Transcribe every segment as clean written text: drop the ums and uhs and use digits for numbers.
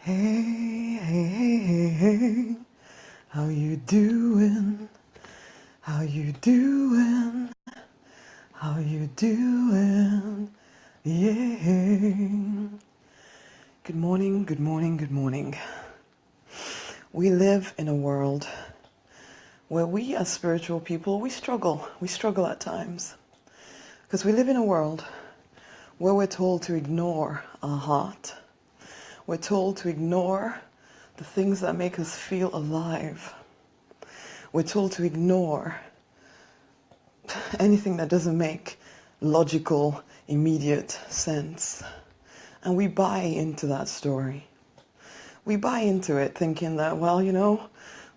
Hey, hey, hey, hey, hey, how you doing? How you doing? How you doing? Yeah. Good morning, good morning, good morning. We live in a world where we as spiritual people, we struggle. We struggle at times. Because we live in a world where we're told to ignore our heart. We're told to ignore the things that make us feel alive. We're told to ignore anything that doesn't make logical, immediate sense. And we buy into that story. We buy into it thinking that, well,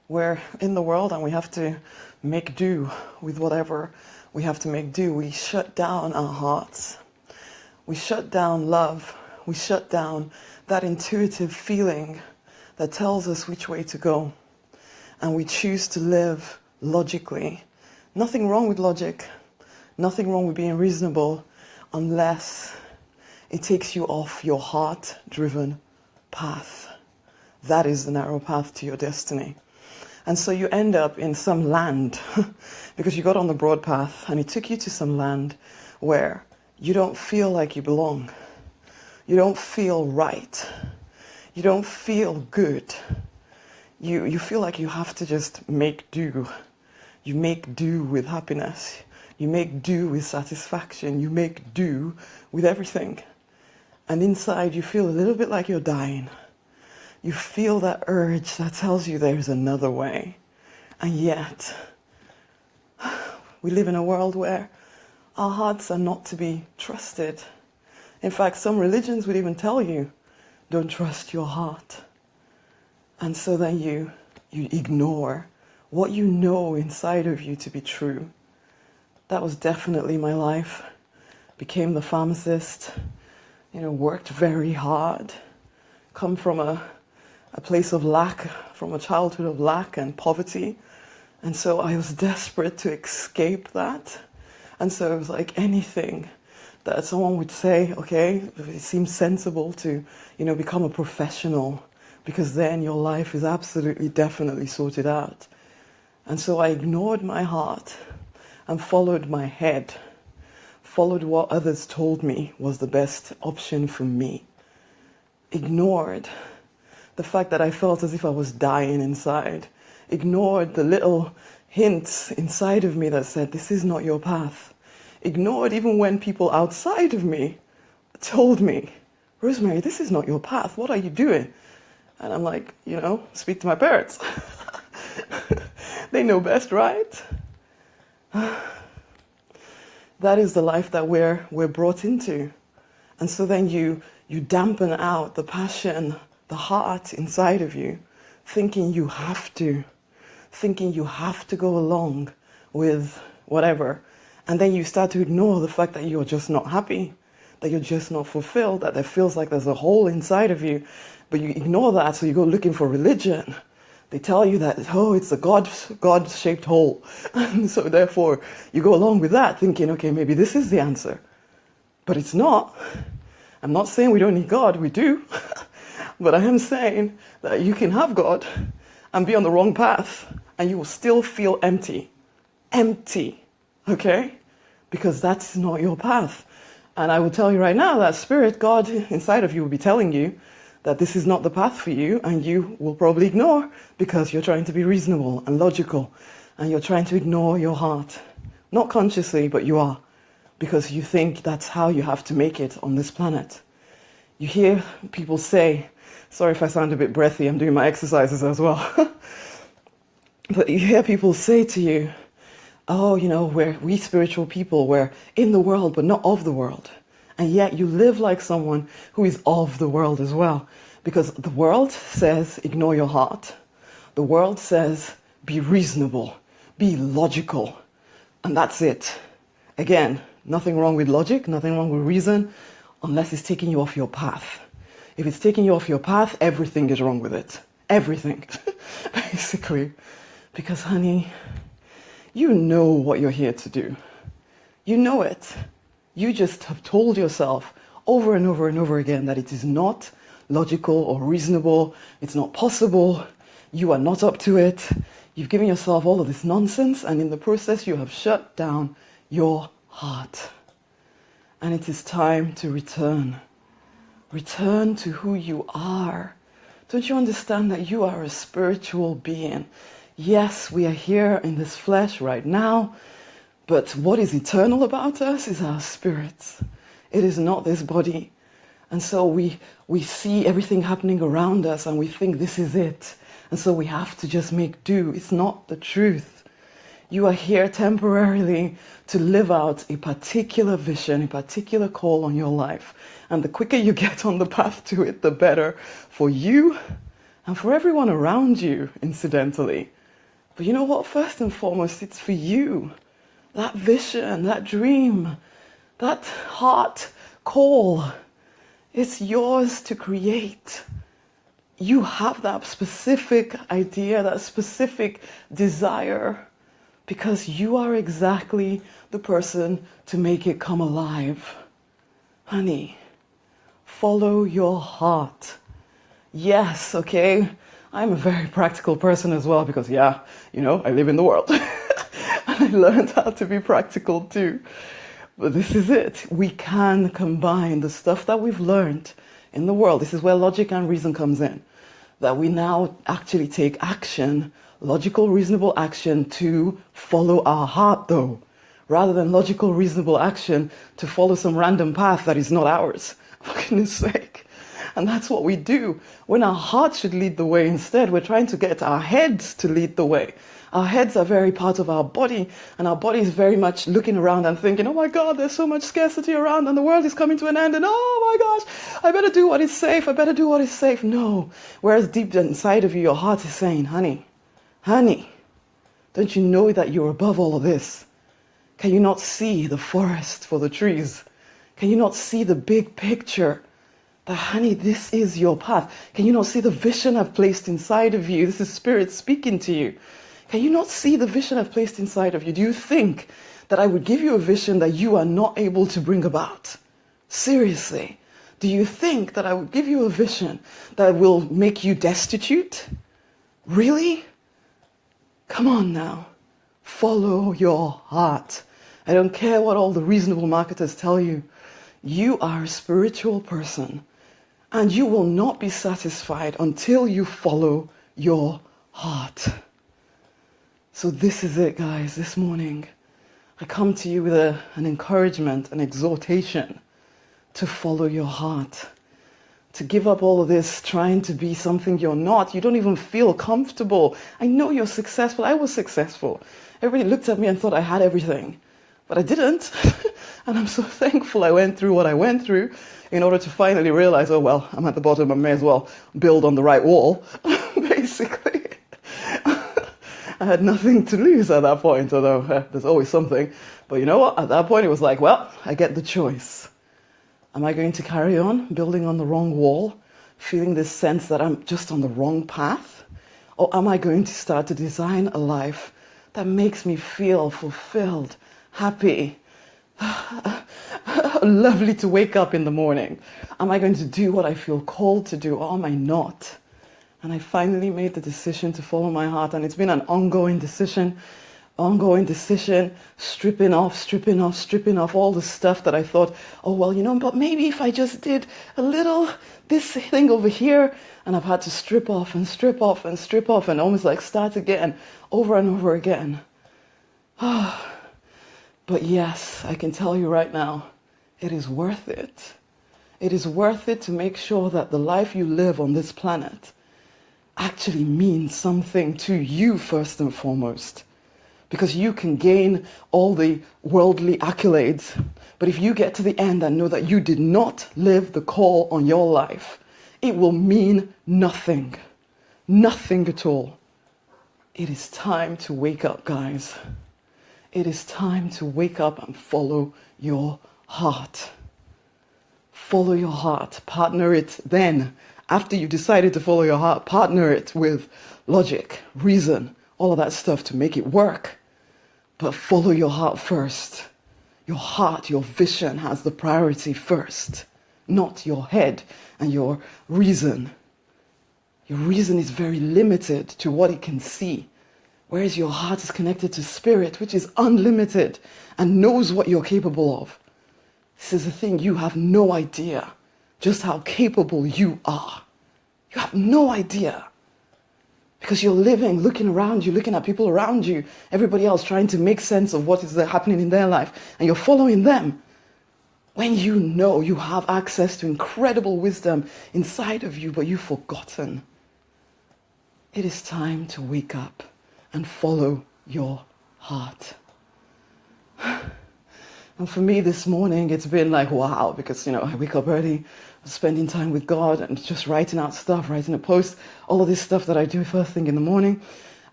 we're in the world and we have to make do with whatever we have to make do. We shut down our hearts. We shut down love. We shut down that intuitive feeling that tells us which way to go. And we choose to live logically. Nothing wrong with logic. Nothing wrong with being reasonable unless it takes you off your heart-driven path. That is the narrow path to your destiny. And so you end up in some land because you got on the broad path and it took you to some land where you don't feel like you belong. You don't feel right. You don't feel good. You feel like you have to just make do. You make do with happiness. You make do with satisfaction. You make do with everything. And inside you feel a little bit like you're dying. You feel that urge that tells you there's another way. And yet, we live in a world where our hearts are not to be trusted. In fact, some religions would even tell you, don't trust your heart. And so then you ignore what you know inside of you to be true. That was definitely my life. Became the pharmacist, worked very hard, come from a place of lack, from a childhood of lack and poverty. And so I was desperate to escape that. And so it was like anything that someone would say, okay, it seems sensible to, become a professional because then your life is absolutely, definitely sorted out. And so I ignored my heart and followed my head, followed what others told me was the best option for me. Ignored the fact that I felt as if I was dying inside. Ignored the little hints inside of me that said, this is not your path. Ignored even when people outside of me told me, Rosemary, this is not your path. What are you doing? And I'm like, speak to my parents. They know best, right? That is the life that we're brought into. And so then you dampen out the passion, the heart inside of you, thinking you have to go along with whatever. And then you start to ignore the fact that you're just not happy, that you're just not fulfilled, that there feels like there's a hole inside of you. But you ignore that, so you go looking for religion. They tell you that, it's a God-shaped hole. And so therefore, you go along with that, thinking, okay, maybe this is the answer. But it's not. I'm not saying we don't need God, we do. But I am saying that you can have God and be on the wrong path, and you will still feel empty. Empty. Okay? Because that's not your path. And I will tell you right now that Spirit, God inside of you will be telling you that this is not the path for you, and you will probably ignore because you're trying to be reasonable and logical, and you're trying to ignore your heart. Not consciously, but you are, because you think that's how you have to make it on this planet. You hear people say, sorry if I sound a bit breathy, I'm doing my exercises as well. But you hear people say to you, we spiritual people, we're in the world, but not of the world. And yet you live like someone who is of the world as well. Because the world says, ignore your heart. The world says, be reasonable, be logical. And that's it. Again, nothing wrong with logic, nothing wrong with reason, unless it's taking you off your path. If it's taking you off your path, everything is wrong with it. Everything, basically. Because, honey, you know what you're here to do. You know it. You just have told yourself over and over and over again that it is not logical or reasonable. It's not possible. You are not up to it. You've given yourself all of this nonsense, and in the process, you have shut down your heart. And it is time to return. Return to who you are. Don't you understand that you are a spiritual being? Yes, we are here in this flesh right now, but what is eternal about us is our spirits. It is not this body. And so we see everything happening around us and we think this is it. And so we have to just make do. It's not the truth. You are here temporarily to live out a particular vision, a particular call on your life. And the quicker you get on the path to it, the better for you and for everyone around you, incidentally. But you know what? First and foremost, it's for you. That vision, that dream, that heart call, it's yours to create. You have that specific idea, that specific desire, because you are exactly the person to make it come alive. Honey, follow your heart. Yes, okay, I'm a very practical person as well because, I live in the world. And I learned how to be practical too. But this is it. We can combine the stuff that we've learned in the world. This is where logic and reason comes in. That we now actually take action, logical, reasonable action to follow our heart though, rather than logical, reasonable action to follow some random path that is not ours, for goodness sake. And that's what we do. When our heart should lead the way, instead we're trying to get our heads to lead the way. Our heads are very part of our body, and our body is very much looking around and thinking, oh my God, there's so much scarcity around and the world is coming to an end, and oh my gosh, I better do what is safe, I better do what is safe. No. Whereas deep inside of you, your heart is saying, honey, don't you know that you're above all of this? Can you not see the forest for the trees? Can you not see the big picture? That, honey, this is your path. Can you not see the vision I've placed inside of you? This is Spirit speaking to you. Can you not see the vision I've placed inside of you? Do you think that I would give you a vision that you are not able to bring about? Seriously. Do you think that I would give you a vision that will make you destitute? Really? Come on now. Follow your heart. I don't care what all the reasonable marketers tell you. You are a spiritual person, and you will not be satisfied until you follow your heart. So this is it, guys. This morning, I come to you with an encouragement, an exhortation to follow your heart, to give up all of this trying to be something you're not. You don't even feel comfortable. I know you're successful. I was successful. Everybody looked at me and thought I had everything, but I didn't. And I'm so thankful I went through what I went through in order to finally realize, oh, well, I'm at the bottom. I may as well build on the right wall, basically. I had nothing to lose at that point, although there's always something. But you know what? At that point, it was like, well, I get the choice. Am I going to carry on building on the wrong wall, feeling this sense that I'm just on the wrong path? Or am I going to start to design a life that makes me feel fulfilled, happy, lovely to wake up in the morning? Am I going to do what I feel called to do, or am I not? And I finally made the decision to follow my heart, and it's been an ongoing decision, stripping off all the stuff that I thought, oh, well, but maybe if I just did a little, this thing over here, and I've had to strip off and almost like start again, over and over again. But yes, I can tell you right now, it is worth it. It is worth it to make sure that the life you live on this planet actually means something to you first and foremost. Because you can gain all the worldly accolades, but if you get to the end and know that you did not live the call on your life, it will mean nothing. Nothing at all. It is time to wake up, guys. It is time to wake up and follow your heart. Follow your heart. Partner it then. After you've decided to follow your heart, partner it with logic, reason, all of that stuff to make it work. But follow your heart first. Your heart, your vision has the priority first. not your head and your reason. Your reason is very limited to what it can see, whereas your heart is connected to spirit, which is unlimited and knows what you're capable of. This is the thing, you have no idea just how capable you are. You have no idea. Because you're living, looking around you, looking at people around you, everybody else trying to make sense of what is happening in their life, and you're following them. When you know you have access to incredible wisdom inside of you, but you've forgotten, it is time to wake up and follow your heart. And for me this morning, it's been like, wow, because, I wake up early, spending time with God and just writing out stuff, writing a post, all of this stuff that I do first thing in the morning.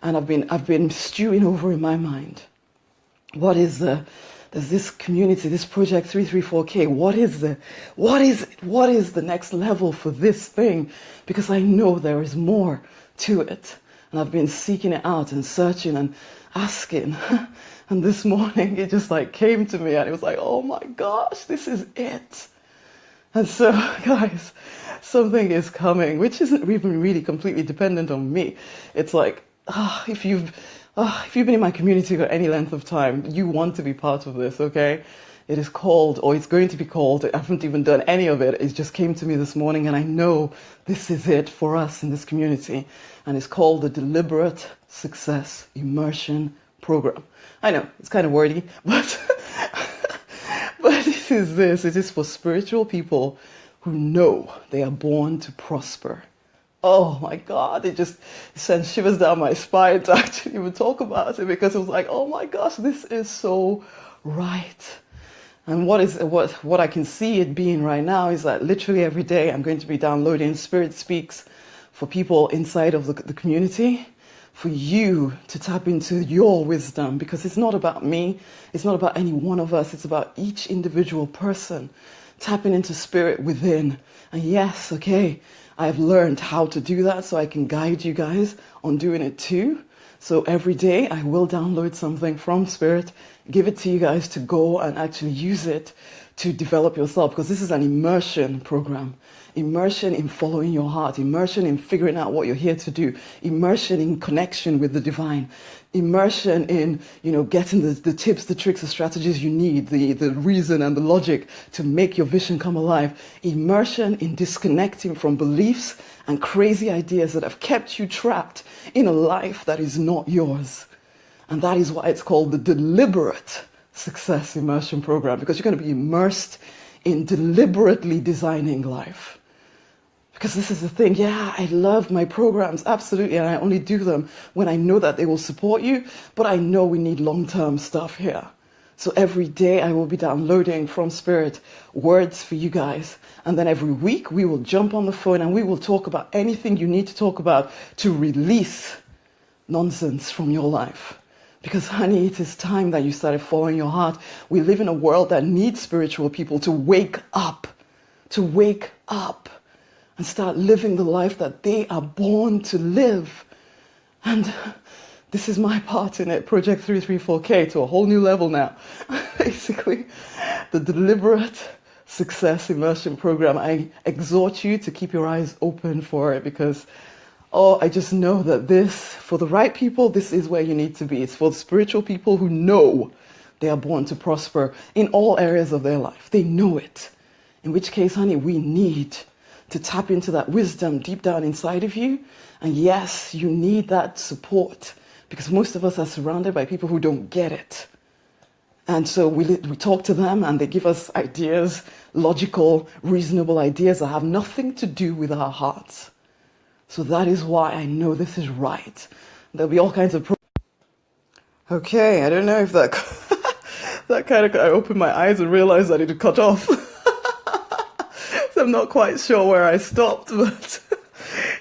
And I've been stewing over in my mind. There's this community, this project 334K. What is the next level for this thing? Because I know there is more to it. And I've been seeking it out and searching and asking. And this morning it just came to me and it was like, oh my gosh, this is it. And so, guys, something is coming, which isn't even really completely dependent on me. It's like, if you've been in my community for any length of time, you want to be part of this, okay? It is called, or it's going to be called, I haven't even done any of it. It just came to me this morning, and I know this is it for us in this community. And it's called the Deliberate Success Immersion Program. I know, it's kind of wordy, but it is for spiritual people who know they are born to prosper. Oh my God, it just sends shivers down my spine to actually even talk about it, because it was like, oh my gosh, this is so right. And what I can see it being right now is that literally every day I'm going to be downloading Spirit Speaks for people inside of the community, for you to tap into your wisdom, because it's not about me, it's not about any one of us, it's about each individual person tapping into spirit within. And yes, okay, I've learned how to do that, so I can guide you guys on doing it too. So every day I will download something from spirit, give it to you guys to go and actually use it to develop yourself, because this is an immersion program. Immersion in following your heart, immersion in figuring out what you're here to do, immersion in connection with the divine, immersion in, getting the tips, the tricks, the strategies you need, the reason and the logic to make your vision come alive, immersion in disconnecting from beliefs and crazy ideas that have kept you trapped in a life that is not yours. And that is why it's called the Deliberate Success Immersion Program, because you're going to be immersed in deliberately designing life. Because this is the thing, yeah, I love my programs, absolutely, and I only do them when I know that they will support you, but I know we need long-term stuff here. So every day I will be downloading from Spirit words for you guys, and then every week we will jump on the phone and we will talk about anything you need to talk about to release nonsense from your life. Because, honey, it is time that you started following your heart. We live in a world that needs spiritual people to wake up and start living the life that they are born to live. And this is my part in it, Project 334K, to a whole new level now. Basically, the Deliberate Success Immersion Program. I exhort you to keep your eyes open for it, because I just know that this, for the right people, this is where you need to be. It's for the spiritual people who know they are born to prosper in all areas of their life. They know it. In which case, honey, we need to tap into that wisdom deep down inside of you. And yes, you need that support, because most of us are surrounded by people who don't get it. And so we talk to them and they give us ideas, logical, reasonable ideas that have nothing to do with our hearts. So that is why I know this is right. There'll be all kinds of... Okay, I don't know if that I opened my eyes and realized that it had cut off. So I'm not quite sure where I stopped, but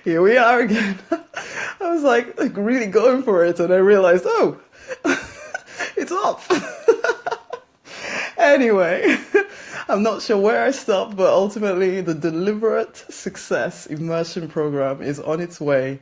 here we are again. I was like really going for it, and I realized, it's off. Anyway, I'm not sure where I stopped, but ultimately the Deliberate Success Immersion Program is on its way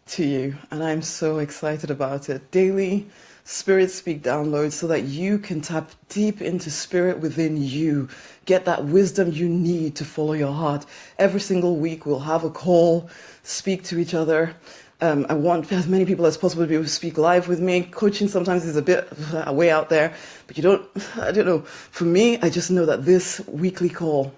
to you, and I'm so excited about it. Daily, Spirit Speak downloads so that you can tap deep into spirit within you. Get that wisdom you need to follow your heart. Every single week we'll have a call, speak to each other. I want as many people as possible to be able to speak live with me. Coaching sometimes is a bit way out there, but I don't know. For me, I just know that this weekly call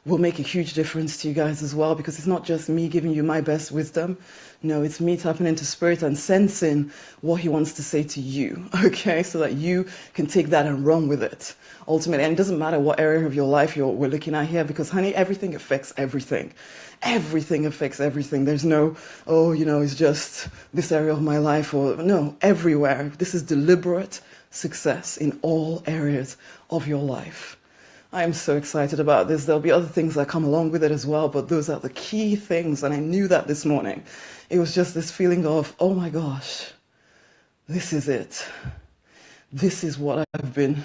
will make a huge difference to you guys as well, because it's not just me giving you my best wisdom. No, it's me tapping into spirit and sensing what he wants to say to you, okay? So that you can take that and run with it, ultimately. And it doesn't matter what area of your life we're looking at here, because, honey, everything affects everything. Everything affects everything. There's no, it's just this area of my life, or no, everywhere. This is deliberate success in all areas of your life. I am so excited about this. There'll be other things that come along with it as well, but those are the key things. And I knew that this morning. It was just this feeling of, oh my gosh, this is it. This is what I've been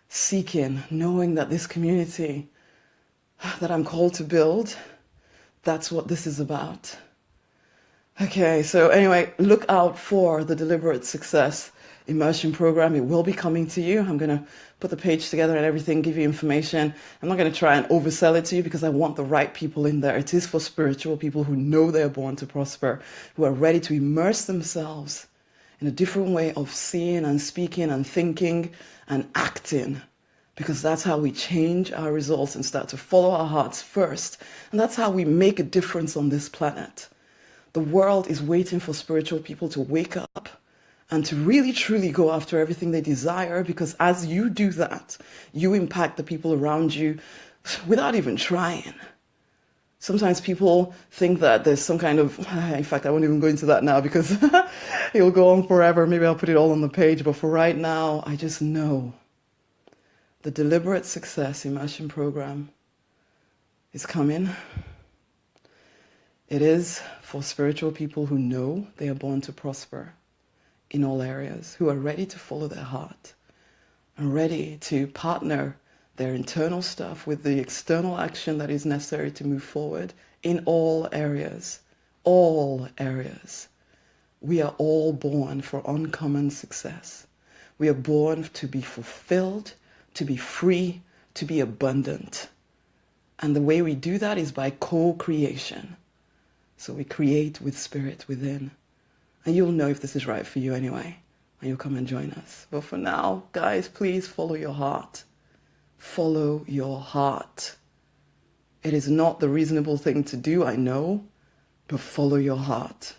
seeking, knowing that this community that I'm called to build, that's what this is about. Okay, so anyway, look out for the Deliberate Success Immersion Program. It will be coming to you. I'm going to put the page together and everything, give you information. I'm not going to try and oversell it to you because I want the right people in there. It is for spiritual people who know they're born to prosper, who are ready to immerse themselves in a different way of seeing and speaking and thinking and acting, because that's how we change our results and start to follow our hearts first. And that's how we make a difference on this planet. The world is waiting for spiritual people to wake up and to really truly go after everything they desire, because as you do that, you impact the people around you without even trying. Sometimes people think that there's some kind of, in fact, I won't even go into that now because it'll go on forever. Maybe I'll put it all on the page. But for right now, I just know the Deliberate Success Immersion Program is coming. It is for spiritual people who know they are born to prosper in all areas, who are ready to follow their heart and ready to partner their internal stuff with the external action that is necessary to move forward in all areas. All areas. We are all born for uncommon success. We are born to be fulfilled, to be free, to be abundant. And the way we do that is by co-creation. So we create with spirit within. And you'll know if this is right for you anyway, and you'll come and join us. But for now, guys, please follow your heart. Follow your heart. It is not the reasonable thing to do, I know, but follow your heart.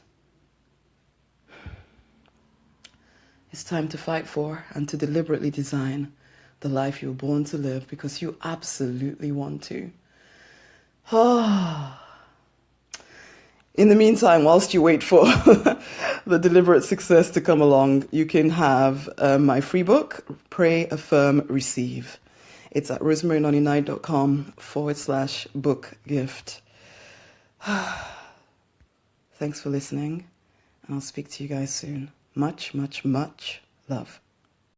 It's time to fight for and to deliberately design the life you're born to live, because you absolutely want to. In the meantime, whilst you wait for the Deliberate Success to come along, you can have my free book, Pray, Affirm, Receive. It's at rosemarynonnyknight.com/book gift. Thanks for listening, and I'll speak to you guys soon. Much, much, much love.